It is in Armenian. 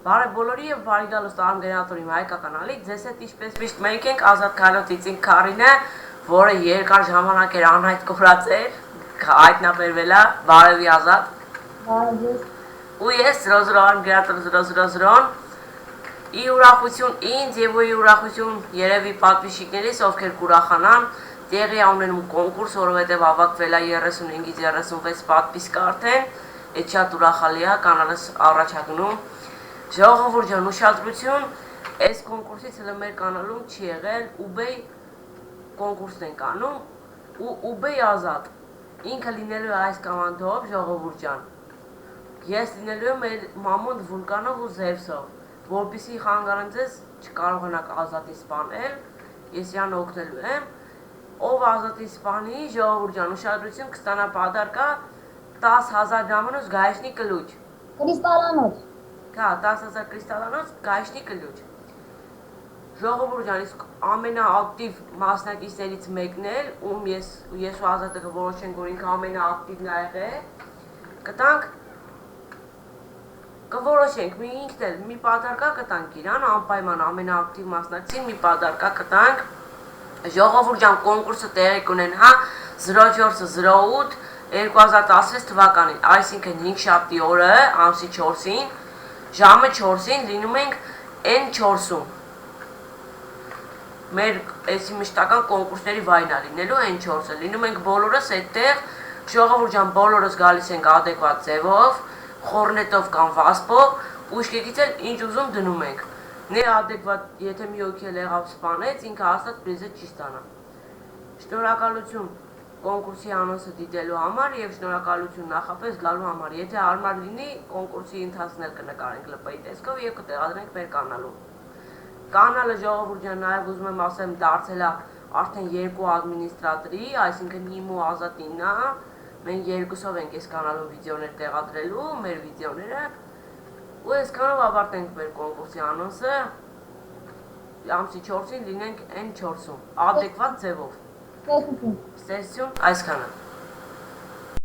Բարև բոլորի եւ բարի գալուստ անգենատորի հայկական ալիք, ձեզ հետ ինչպես միշտ մենք ենք Ազատ Քայլոց Կարինը, որը երկար ժամանակ էր անհայտ կորած էր, հայտնաբերվել է, բարևի Ազատ։ Բարև։ Ու ես 00 անգենատոր 000-ն ի ուրախություն ինձ եւ ի ուրախություն երևի պատվիշիկներից, ովքեր կուրախանան, տեղի ունենում կոնկուրս, որովհետեւ հավաքվել է 35-ից 36 պատվիսկ արդեն, այդ շատ ուրախալի է, կանալս առաջագնում։ Ժողովուրդ ջան, ուշադրություն, այս կոնկուրսից հենց մեր կանալում չի եղել Ուբեյ կոնկուրսն ենք անում ու Ուբեյ Ազատ ինքը լինելու է այս կամանդով, ժողովուրդ ջան։ Ես լինելու եմ մեր Մամոնտ Վուլկանով ու Զևսով, որպեսզի խանգարեմ ձեզ չկարողանաք Ազատի սպանել, ես իրան օգնելու եմ։ Ով Ազատի սպանի, ժողովուրդ ջան, ուշադրություն, կստանա պодарка 10,000 դրամանոց գայշնի կլուչ։ Կրիստալանոց։ Կա 10,000 կրիստալանոց գայշնի կլուչ։ Ժողովուրդ ջան, իսկ ամենաակտիվ մասնակիցներից մեկն էլ, ում ես ու Ազատը կորոշենք, որ ինքը ամենաակտիվն է եղել, կտանք կորոշենք, մի ինքն էլ մի պодарка կտանք իրան, անպայման ամենաակտիվ մասնակիցին մի պодарка կտանք։ Ժողովուրդ ջան, կոնկուրսը տեղի կունենա 04-08 2016 թվականին, այսինքն 5 շաբթի օրը, ամսի 4-ին, ժամը 4-ին լինում ենք N4-ում։ Մեր այսի մշտական կոնկուրսների վայրն է լինելու N4-ը, լինում ենք բոլորս այդտեղ, ժողովուրդ ջան, բոլորս գալիս ենք adekvat ձևով, խորնետով կամ վասպով, ու իշկեկից էլ ինչ ուզում դնում ենք։ Neadekvat, եթե մի հոգի էլ եղավ սպանեց, ինքը հաստատ պրիզը չի ստանա։ Շնորհակալություն կոնկուրսի անոնսը դիտելու համար եւ շնորհակալություն նախապես գալու համար։ Եթե հարմար լինի, կոնկուրսի ընթացքն էլ կնկարենք ԼՊ-ի տեսքով եւ կտեղադրենք մեր կանալում։ Կանալը ժողովուրդ ջան, նաեւ ուզում եմ ասեմ, դարձել է արդեն 2 ադմինիստրատորի, այսինքն իմ ու Ազատինն է։ Մենք երկուսով ենք այս կանալում վիդեոներ տեղադրելու, մեր վիդեոները։ Ու այսքանով ավարտենք մեր կոնկուրսի անոնսը։ Ամսի 4-ին լինենք N4-ում, adekvat ձևով։ Տեսություն։ Ստեսություն, այսքանը։